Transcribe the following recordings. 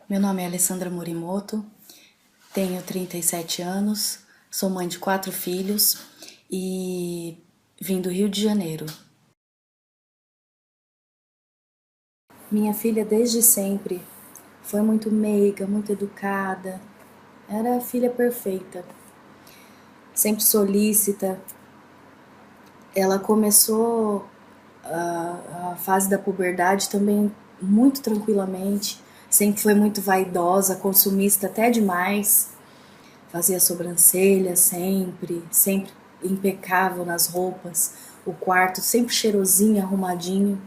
Meu nome é Alessandra Morimoto, tenho 37 anos, sou mãe de 4 filhos e vim do Rio de Janeiro. Minha filha desde sempre foi muito meiga, muito educada, era a filha perfeita, sempre solícita. Ela começou a fase da puberdade também muito tranquilamente, sempre foi muito vaidosa, consumista até demais. Fazia sobrancelha sempre impecável nas roupas, o quarto sempre cheirosinho, arrumadinho.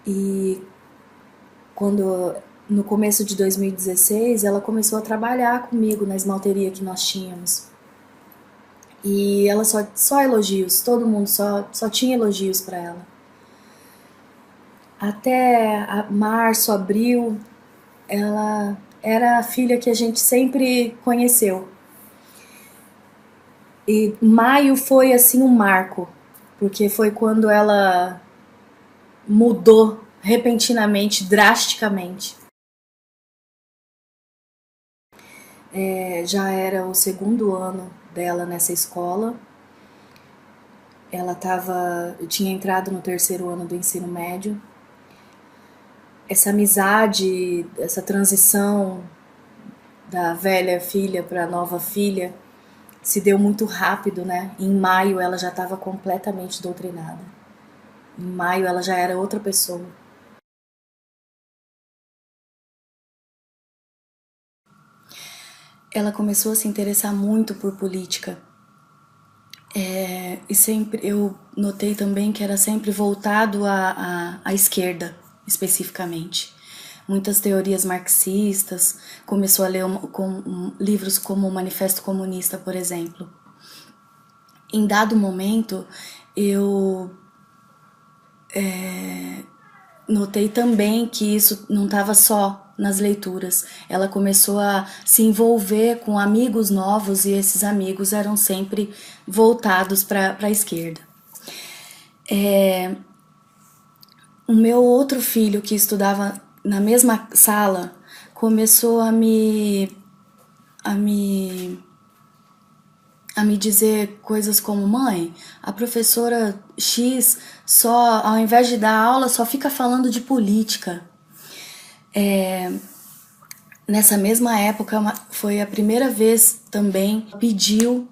E quando no começo de 2016 ela começou a trabalhar comigo na esmalteria que nós tínhamos. E ela só elogios, todo mundo só tinha elogios para ela. Até março, abril, ela era a filha que a gente sempre conheceu. E maio foi assim um marco, porque foi quando ela mudou repentinamente, drasticamente. Já era o segundo ano dela nessa escola. Tinha entrado no terceiro ano do ensino médio. Essa amizade, essa transição da velha filha para a nova filha se deu muito rápido, né? Em maio ela já estava completamente doutrinada. Em maio ela já era outra pessoa. Ela começou a se interessar muito por política. E sempre eu notei também que era sempre voltado à esquerda, especificamente. Muitas teorias marxistas, começou a ler livros como o Manifesto Comunista, por exemplo. Em dado momento, eu notei também que isso não estava só nas leituras. Ela começou a se envolver com amigos novos e esses amigos eram sempre voltados para a esquerda. O meu outro filho, que estudava na mesma sala, começou a me a me dizer coisas como: mãe, a professora X só, ao invés de dar aula, só fica falando de política. Nessa mesma época foi a primeira vez também pediu,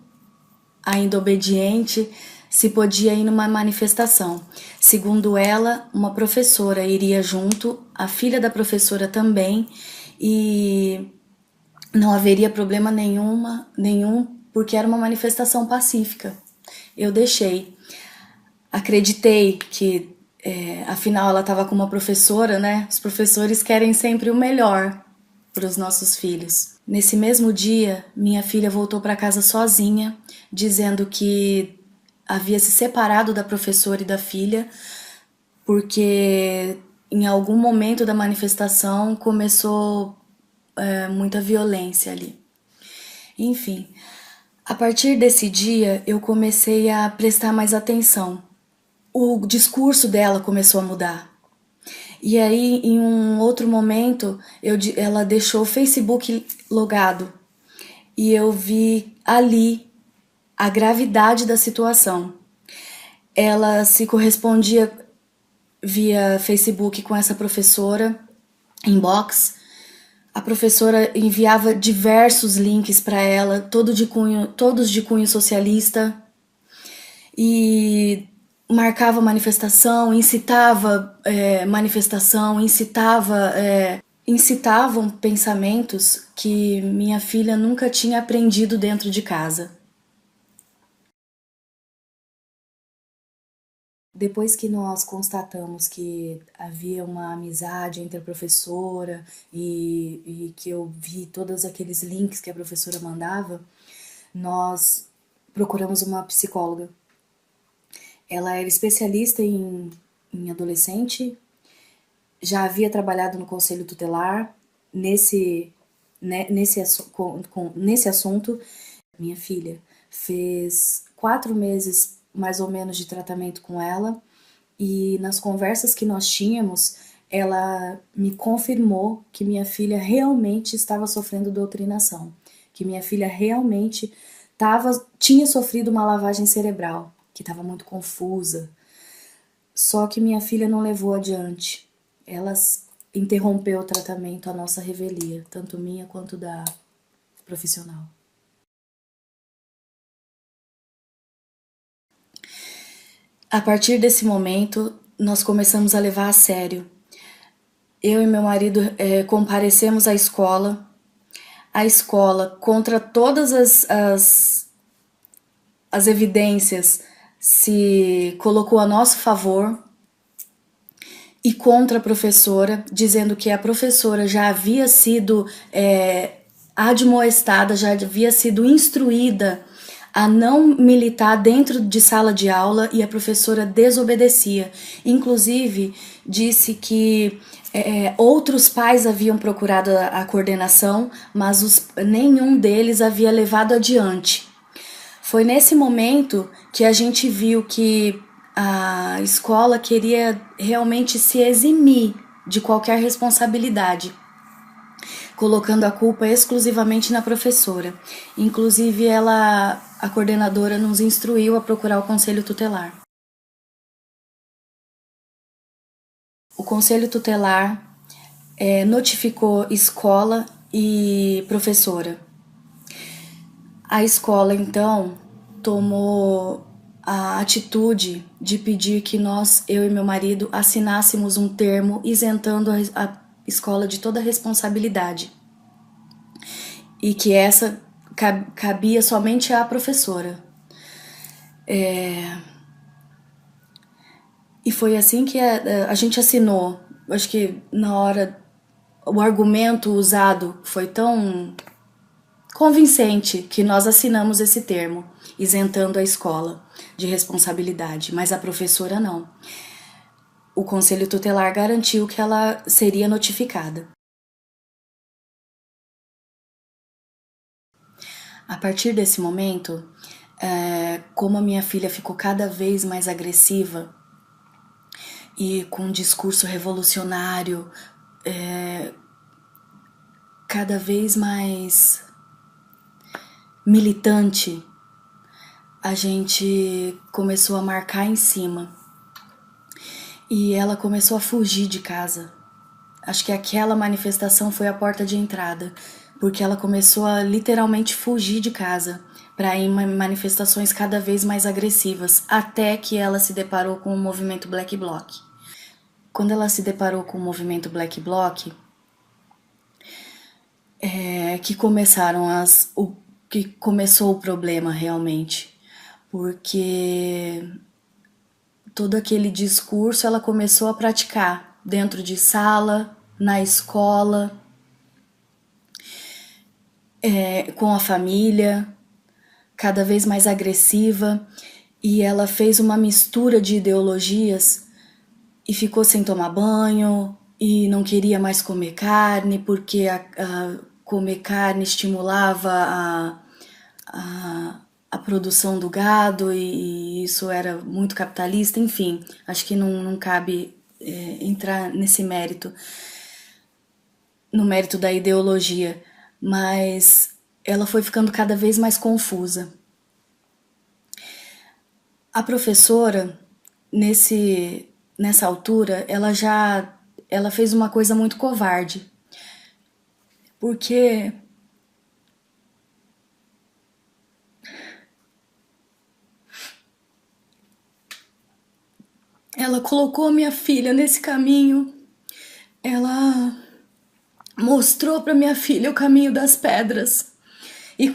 ainda obediente, se podia ir numa manifestação. Segundo ela, uma professora iria junto, a filha da professora também, e não haveria problema nenhum, porque era uma manifestação pacífica. Eu deixei. Acreditei que, afinal, ela estava com uma professora, né? Os professores querem sempre o melhor para os nossos filhos. Nesse mesmo dia, minha filha voltou para casa sozinha, dizendo que havia se separado da professora e da filha, porque em algum momento da manifestação começou muita violência ali. Enfim, a partir desse dia eu comecei a prestar mais atenção. O discurso dela começou a mudar. E aí, em um outro momento, ela deixou o Facebook logado. E eu vi ali a gravidade da situação. Ela se correspondia via Facebook com essa professora, inbox. A professora enviava diversos links para ela, todos de cunho socialista. E marcava manifestação, incitava manifestação, incitavam pensamentos que minha filha nunca tinha aprendido dentro de casa. Depois que nós constatamos que havia uma amizade entre a professora e que eu vi todos aqueles links que a professora mandava, nós procuramos uma psicóloga. Ela era especialista em adolescente, já havia trabalhado no conselho tutelar nesse assunto. Minha filha fez 4 meses mais ou menos de tratamento com ela, e nas conversas que nós tínhamos, ela me confirmou que minha filha realmente estava sofrendo doutrinação, que minha filha realmente tinha sofrido uma lavagem cerebral, que estava muito confusa. Só que minha filha não levou adiante. Ela interrompeu o tratamento, a nossa revelia, tanto minha quanto da profissional. A partir desse momento, nós começamos a levar a sério. Eu e meu marido comparecemos à escola. A escola, contra todas as evidências, se colocou a nosso favor e contra a professora, dizendo que a professora já havia sido admoestada, já havia sido instruída a não militar dentro de sala de aula e a professora desobedecia. Inclusive, disse que outros pais haviam procurado a coordenação, mas nenhum deles havia levado adiante. Foi nesse momento que a gente viu que a escola queria realmente se eximir de qualquer responsabilidade, colocando a culpa exclusivamente na professora. Inclusive, a coordenadora nos instruiu a procurar o conselho tutelar. O conselho tutelar notificou escola e professora. A escola, então, tomou a atitude de pedir que eu e meu marido, assinássemos um termo isentando a escola de toda responsabilidade. E que essa cabia somente à professora. E foi assim que a gente assinou. Acho que na hora o argumento usado foi tão convincente que nós assinamos esse termo, isentando a escola de responsabilidade, mas a professora não. O conselho tutelar garantiu que ela seria notificada. A partir desse momento, como a minha filha ficou cada vez mais agressiva e com um discurso revolucionário, cada vez mais militante, a gente começou a marcar em cima. E ela começou a fugir de casa. Acho que aquela manifestação foi a porta de entrada, porque ela começou a literalmente fugir de casa para ir em manifestações cada vez mais agressivas, até que ela se deparou com o movimento Black Bloc. Quando ela se deparou com o movimento Black Bloc, que começou o problema realmente, porque todo aquele discurso ela começou a praticar dentro de sala, na escola, com a família, cada vez mais agressiva, e ela fez uma mistura de ideologias e ficou sem tomar banho e não queria mais comer carne porque comer carne estimulava a produção do gado e isso era muito capitalista, enfim, acho que não cabe entrar nesse mérito, no mérito da ideologia, mas ela foi ficando cada vez mais confusa. A professora, nessa altura, ela fez uma coisa muito covarde, porque ela colocou a minha filha nesse caminho, ela mostrou para minha filha o caminho das pedras. E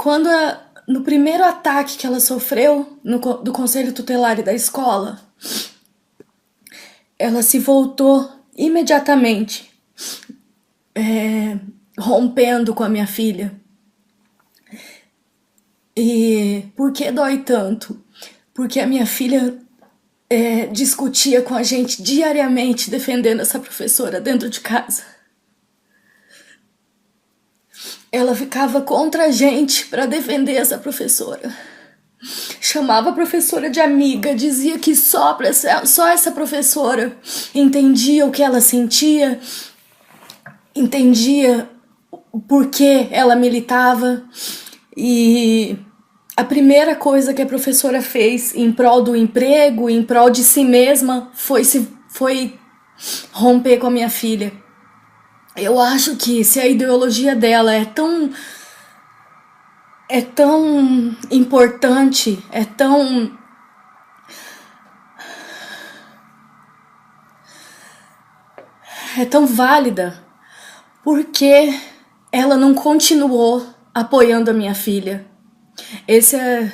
no primeiro ataque que ela sofreu do conselho tutelar e da escola, ela se voltou imediatamente, rompendo com a minha filha. E por que dói tanto? Porque a minha filha discutia com a gente diariamente defendendo essa professora dentro de casa. Ela ficava contra a gente para defender essa professora. Chamava a professora de amiga, dizia que só essa professora entendia o que ela sentia, entendia o porquê ela militava. E a primeira coisa que a professora fez em prol do emprego, em prol de si mesma, foi romper com a minha filha. Eu acho que se a ideologia dela é tão importante, é tão válida, por que ela não continuou apoiando a minha filha? Essa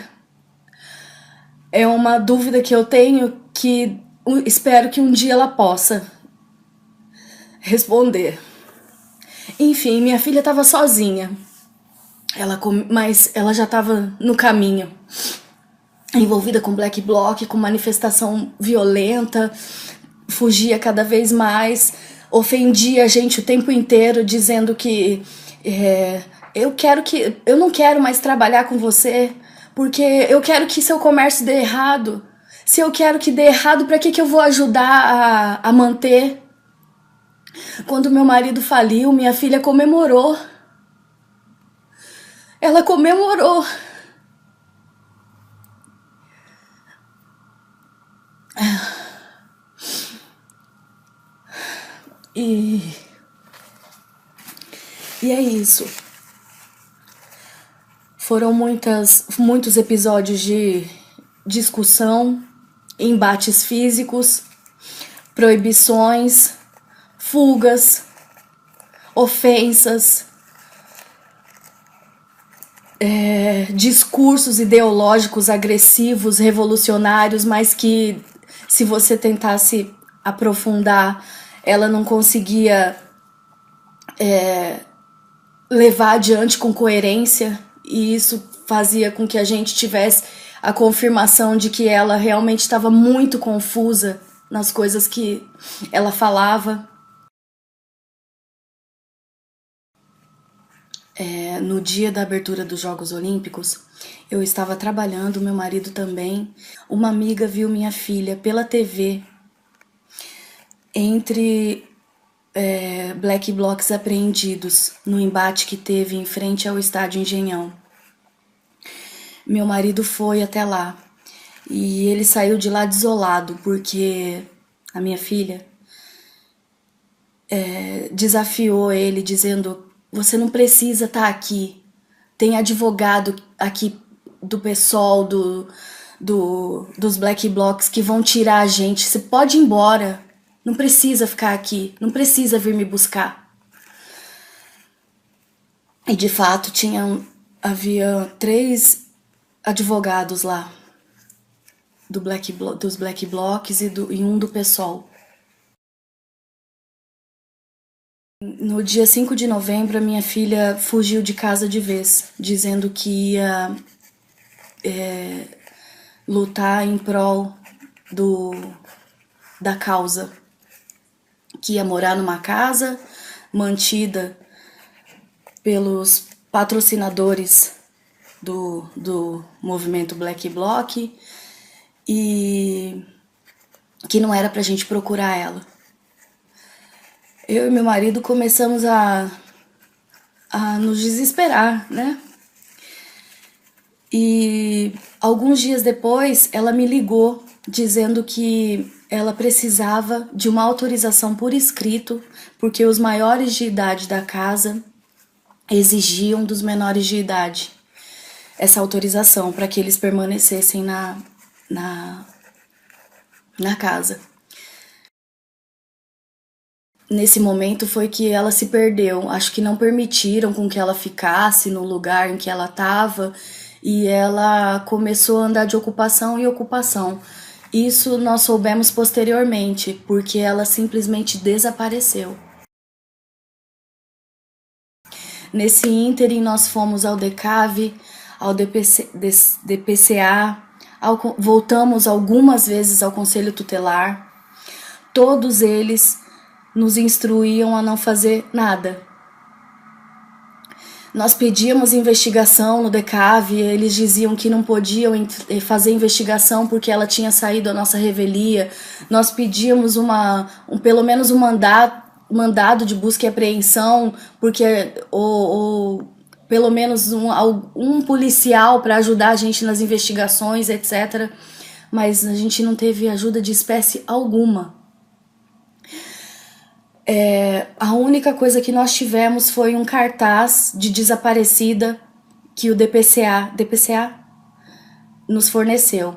é uma dúvida que eu tenho, que espero que um dia ela possa responder. Enfim, minha filha estava sozinha, mas ela já estava no caminho, envolvida com Black Bloc, com manifestação violenta, fugia cada vez mais, ofendia a gente o tempo inteiro, dizendo que eu não quero mais trabalhar com você, porque eu quero que seu comércio dê errado. Se eu quero que dê errado, para que eu vou ajudar a manter? Quando meu marido faliu, minha filha comemorou. Ela comemorou. E é isso. Foram muitos episódios de discussão, embates físicos, proibições, fugas, ofensas, discursos ideológicos agressivos, revolucionários, mas que, se você tentasse aprofundar, ela não conseguia levar adiante com coerência, e isso fazia com que a gente tivesse a confirmação de que ela realmente estava muito confusa nas coisas que ela falava. No dia da abertura dos Jogos Olímpicos, eu estava trabalhando, meu marido também. Uma amiga viu minha filha pela TV entre Black Blocs apreendidos no embate que teve em frente ao estádio Engenhão. Meu marido foi até lá e ele saiu de lá desolado, porque a minha filha desafiou ele, dizendo: você não precisa estar aqui, tem advogado aqui do PSOL, dos Black Blocs, que vão tirar a gente, você pode ir embora, não precisa ficar aqui, não precisa vir me buscar. E de fato havia 3 advogados lá, dos Black Blocs e um do PSOL. No dia 5 de novembro, a minha filha fugiu de casa de vez, dizendo que ia lutar em prol da causa, que ia morar numa casa mantida pelos patrocinadores do movimento Black Bloc, e que não era pra gente procurar ela. Eu e meu marido começamos a nos desesperar, né? E alguns dias depois, ela me ligou dizendo que ela precisava de uma autorização por escrito, porque os maiores de idade da casa exigiam dos menores de idade essa autorização para que eles permanecessem na casa. Nesse momento foi que ela se perdeu. Acho que não permitiram com que ela ficasse no lugar em que ela estava, e ela começou a andar de ocupação em ocupação. Isso nós soubemos posteriormente, porque ela simplesmente desapareceu. Nesse ínterim, nós fomos ao DECAV, ao DPCA, voltamos algumas vezes ao Conselho Tutelar. Todos eles nos instruíam a não fazer nada. Nós pedíamos investigação no DECAV, eles diziam que não podiam fazer investigação porque ela tinha saído da nossa revelia. Nós pedíamos pelo menos um mandado de busca e apreensão, porque pelo menos um policial para ajudar a gente nas investigações, etc. Mas a gente não teve ajuda de espécie alguma. A única coisa que nós tivemos foi um cartaz de desaparecida que o DPCA nos forneceu.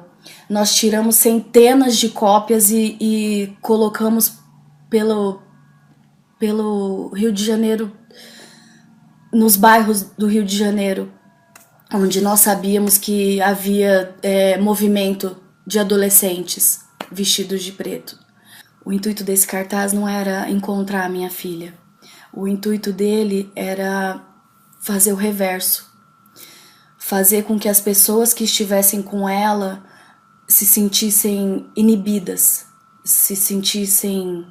Nós tiramos centenas de cópias e colocamos pelo Rio de Janeiro, nos bairros do Rio de Janeiro, onde nós sabíamos que havia movimento de adolescentes vestidos de preto. O intuito desse cartaz não era encontrar a minha filha. O intuito dele era fazer o reverso. Fazer com que as pessoas que estivessem com ela se sentissem inibidas, se sentissem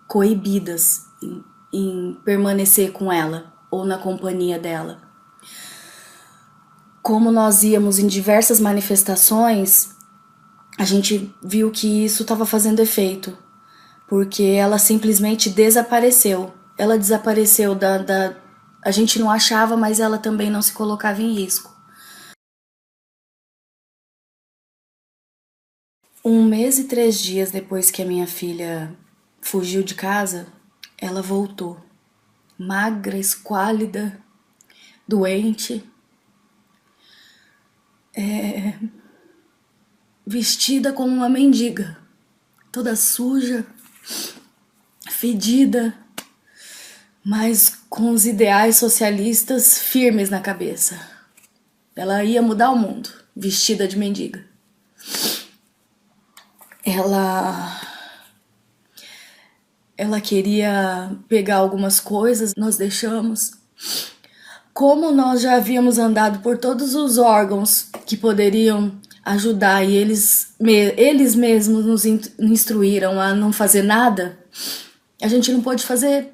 coibidas em permanecer com ela ou na companhia dela. Como nós íamos em diversas manifestações, a gente viu que isso estava fazendo efeito, porque ela simplesmente desapareceu. Ela desapareceu a gente não achava, mas ela também não se colocava em risco. 1 mês e 3 dias depois que a minha filha fugiu de casa, ela voltou. Magra, esquálida, doente, vestida como uma mendiga, toda suja, fedida, mas com os ideais socialistas firmes na cabeça. Ela ia mudar o mundo, vestida de mendiga. Ela queria pegar algumas coisas, nós deixamos. Como nós já havíamos andado por todos os órgãos que poderiam ajudar e eles mesmos nos instruíram a não fazer nada, a gente não pôde fazer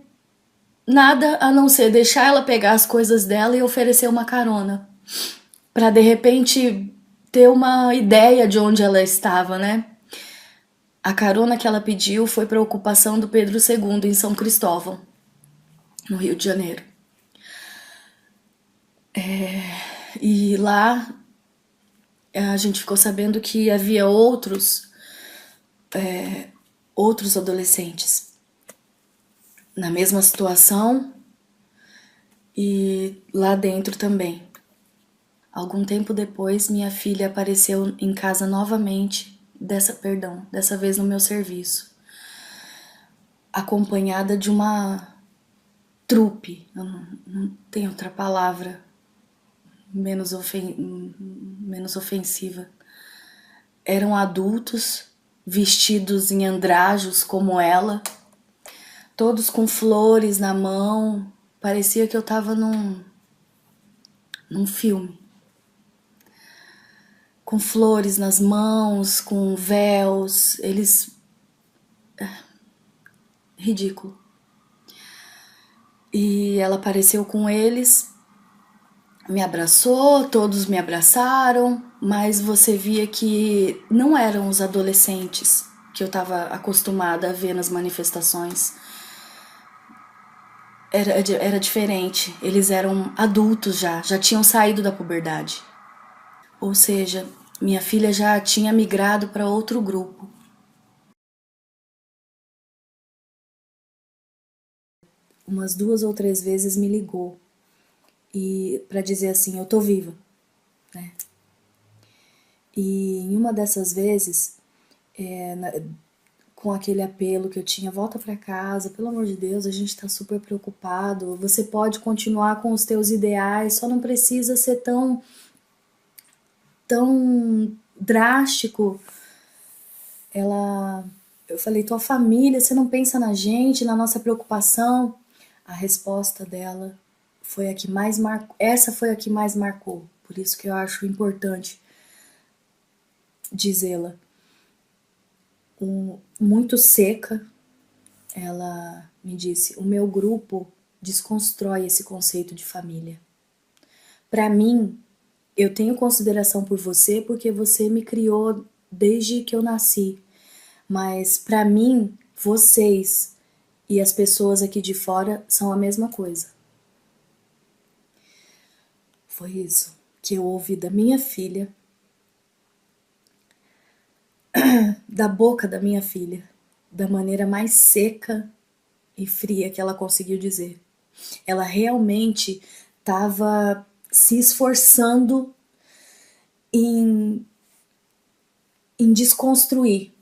nada a não ser deixar ela pegar as coisas dela e oferecer uma carona, para de repente ter uma ideia de onde ela estava, né? A carona que ela pediu foi para a ocupação do Pedro II em São Cristóvão, no Rio de Janeiro. E lá a gente ficou sabendo que havia outros adolescentes na mesma situação e lá dentro também. Algum tempo depois, minha filha apareceu em casa novamente, dessa vez no meu serviço, acompanhada de uma trupe, eu não tenho outra palavra menos ofensiva. Eram adultos vestidos em andrajos como ela, todos com flores na mão. Parecia que eu tava num filme. Com flores nas mãos, com véus, ridículo. E ela apareceu com eles, me abraçou, todos me abraçaram, mas você via que não eram os adolescentes que eu estava acostumada a ver nas manifestações. Era diferente, eles eram adultos já tinham saído da puberdade. Ou seja, minha filha já tinha migrado para outro grupo. Umas 2 ou 3 vezes me ligou e para dizer assim, eu tô viva, né? E em uma dessas vezes, com aquele apelo que eu tinha, volta para casa, pelo amor de Deus, a gente tá super preocupado, você pode continuar com os teus ideais, só não precisa ser tão drástico. Eu falei, tua família, você não pensa na gente, na nossa preocupação? A resposta dela foi a que mais marcou, essa foi a que mais marcou, por isso que eu acho importante dizê-la. Muito seca, ela me disse, o meu grupo desconstrói esse conceito de família. Para mim, eu tenho consideração por você porque você me criou desde que eu nasci. Mas para mim, vocês e as pessoas aqui de fora são a mesma coisa. Foi isso que eu ouvi da minha filha, da boca da minha filha, da maneira mais seca e fria que ela conseguiu dizer. Ela realmente estava se esforçando em desconstruir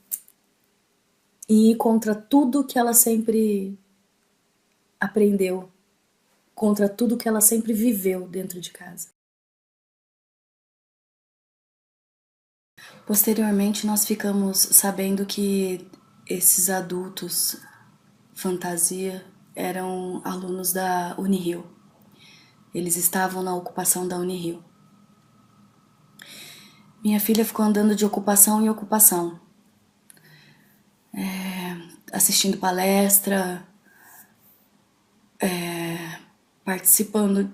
e ir contra tudo que ela sempre aprendeu, contra tudo que ela sempre viveu dentro de casa. Posteriormente, nós ficamos sabendo que esses adultos fantasia eram alunos da Unirio. Eles estavam na ocupação da Unirio. Minha filha ficou andando de ocupação em ocupação, assistindo palestra, participando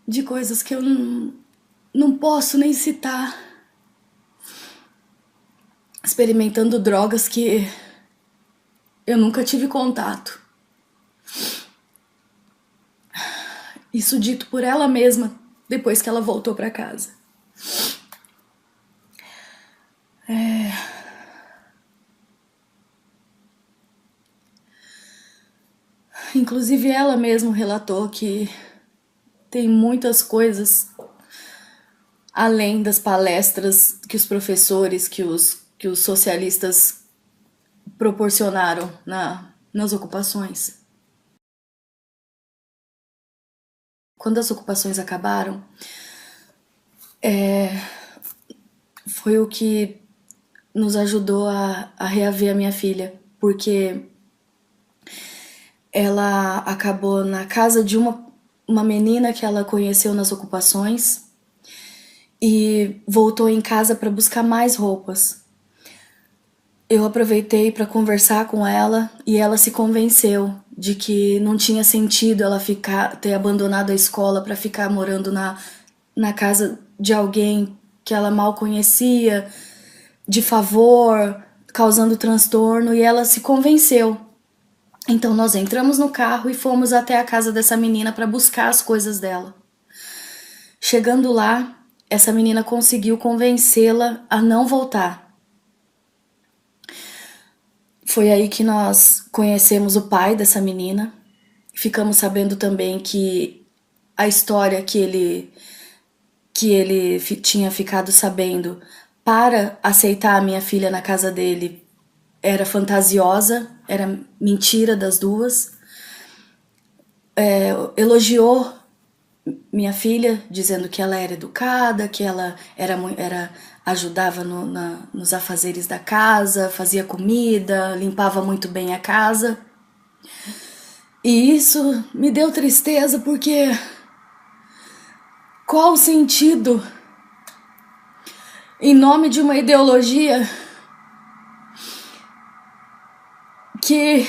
de coisas que eu não posso nem citar, experimentando drogas que eu nunca tive contato. Isso dito por ela mesma depois que ela voltou para casa. Inclusive ela mesma relatou que tem muitas coisas além das palestras que os professores, que os socialistas proporcionaram nas ocupações. Quando as ocupações acabaram, foi o que nos ajudou a reaver a minha filha, porque ela acabou na casa de uma menina que ela conheceu nas ocupações e voltou em casa para buscar mais roupas. Eu aproveitei para conversar com ela e ela se convenceu de que não tinha sentido ela ter abandonado a escola para ficar morando na casa de alguém que ela mal conhecia, de favor, causando transtorno, e ela se convenceu. Então nós entramos no carro e fomos até a casa dessa menina para buscar as coisas dela. Chegando lá, essa menina conseguiu convencê-la a não voltar. Foi aí que nós conhecemos o pai dessa menina. Ficamos sabendo também que a história que ele tinha ficado sabendo para aceitar a minha filha na casa dele era fantasiosa, era mentira das duas. Elogiou minha filha, dizendo que ela era educada, que ela ajudava nos afazeres da casa, fazia comida, limpava muito bem a casa. E isso me deu tristeza, porque qual o sentido, em nome de uma ideologia que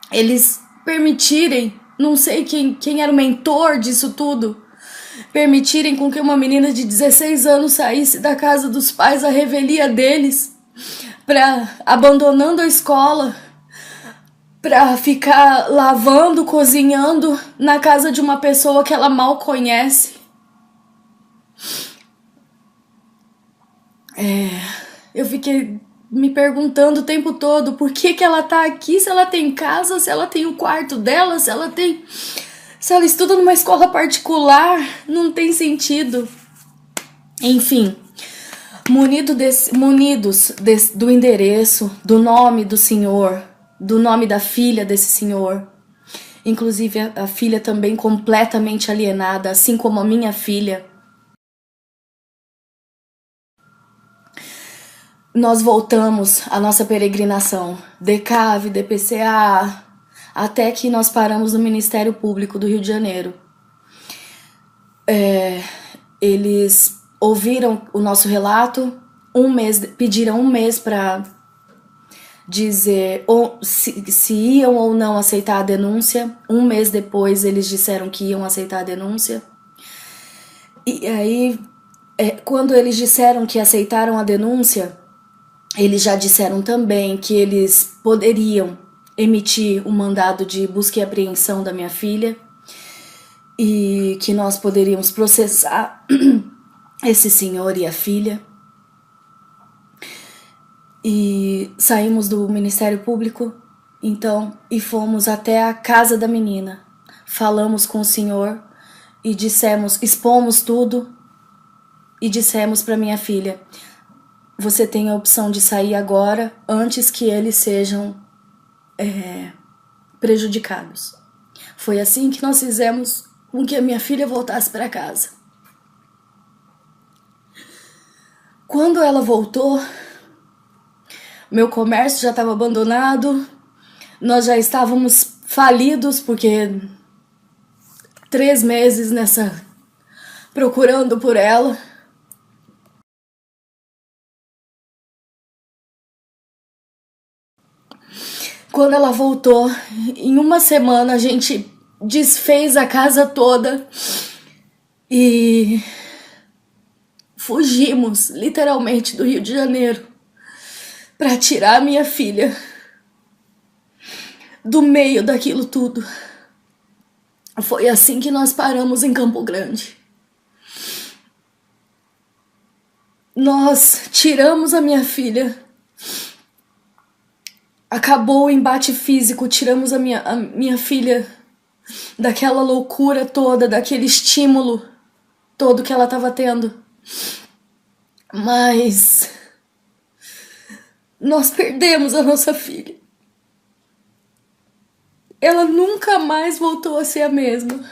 eles permitirem, não sei quem era o mentor disso tudo, permitirem com que uma menina de 16 anos saísse da casa dos pais à revelia deles, abandonando a escola, para ficar lavando, cozinhando na casa de uma pessoa que ela mal conhece. Eu fiquei me perguntando o tempo todo por que ela tá aqui, se ela tem casa, se ela tem o quarto dela, se ela estuda numa escola particular, não tem sentido. Enfim, munidos do endereço, do nome do senhor, do nome da filha desse senhor, inclusive a filha também completamente alienada, assim como a minha filha, nós voltamos à nossa peregrinação, DECAV, DPCA, até que nós paramos no Ministério Público do Rio de Janeiro. Eles ouviram o nosso relato, pediram um mês para dizer ou se iam ou não aceitar a denúncia. Um mês depois eles disseram que iam aceitar a denúncia. E aí, quando eles disseram que aceitaram a denúncia, eles já disseram também que eles poderiam emitir o mandado de busca e apreensão da minha filha e que nós poderíamos processar esse senhor e a filha. E saímos do Ministério Público, então, e fomos até a casa da menina. Falamos com o senhor e expomos tudo e dissemos para minha filha: você tem a opção de sair agora antes que eles sejam prejudicados. Foi assim que nós fizemos com que a minha filha voltasse para casa. Quando ela voltou, meu comércio já estava abandonado, nós já estávamos falidos, porque 3 meses procurando por ela. Quando ela voltou, em uma semana a gente desfez a casa toda e fugimos literalmente do Rio de Janeiro para tirar a minha filha do meio daquilo tudo. Foi assim que nós paramos em Campo Grande. Nós tiramos a minha filha. Acabou o embate físico, tiramos a minha filha daquela loucura toda, daquele estímulo todo que ela estava tendo. Mas nós perdemos a nossa filha. Ela nunca mais voltou a ser a mesma.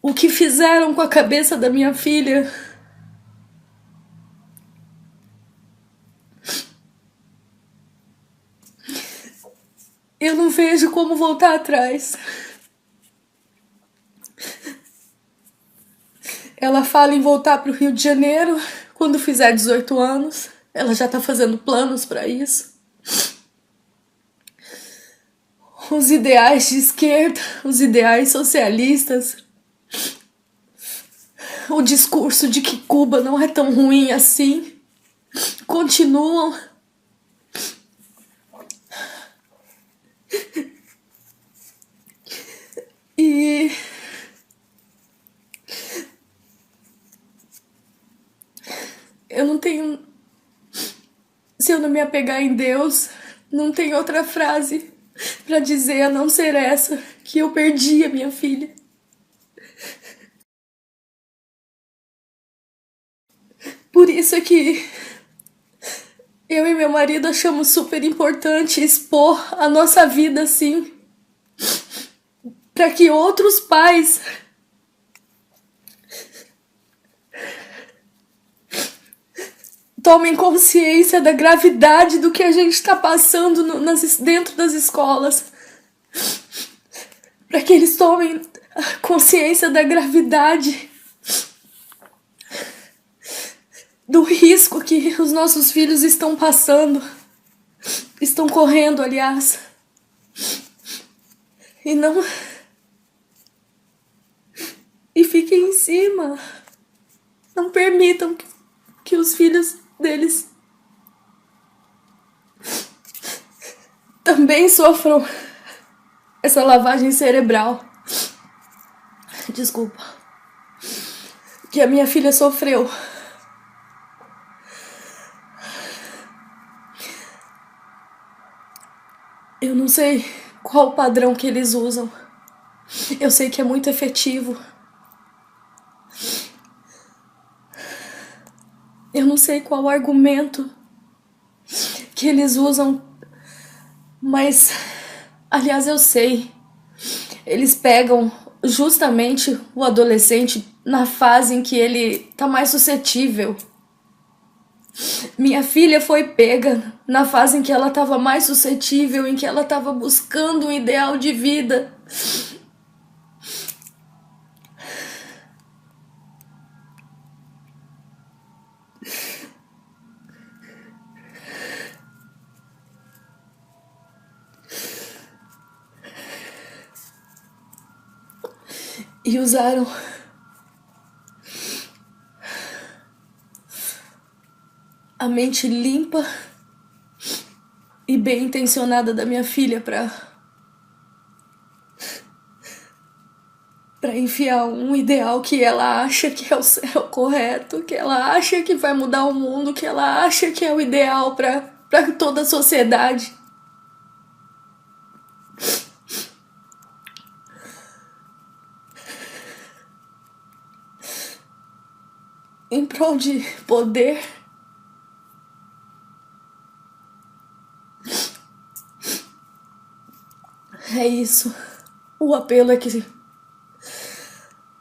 O que fizeram com a cabeça da minha filha eu não vejo como voltar atrás. Ela fala em voltar para o Rio de Janeiro quando fizer 18 anos. Ela já está fazendo planos para isso. Os ideais de esquerda, os ideais socialistas, o discurso de que Cuba não é tão ruim assim, continuam. E eu não tenho... Se eu não me apegar em Deus, não tem outra frase pra dizer a não ser essa, que eu perdi a minha filha. Por isso é que eu e meu marido achamos super importante expor a nossa vida assim, para que outros pais tomem consciência da gravidade do que a gente está passando dentro das escolas. Para que eles tomem consciência da gravidade do risco que os nossos filhos estão passando. Estão correndo, aliás. E não... E fiquem em cima. Não permitam que os filhos deles também sofram essa lavagem cerebral. Desculpa. Que a minha filha sofreu. Eu não sei qual o padrão que eles usam. Eu sei que é muito efetivo. Eu não sei qual o argumento que eles usam, mas, aliás, eu sei. Eles pegam justamente o adolescente na fase em que ele tá mais suscetível. Minha filha foi pega na fase em que ela estava mais suscetível, em que ela estava buscando um ideal de vida. e usaram a mente limpa e bem intencionada da minha filha para enfiar um ideal que ela acha que é o correto, que ela acha que vai mudar o mundo, que ela acha que é o ideal para toda a sociedade. Em prol de poder. É isso. O apelo é que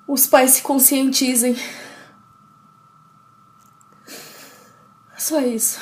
os pais se conscientizem. Só isso.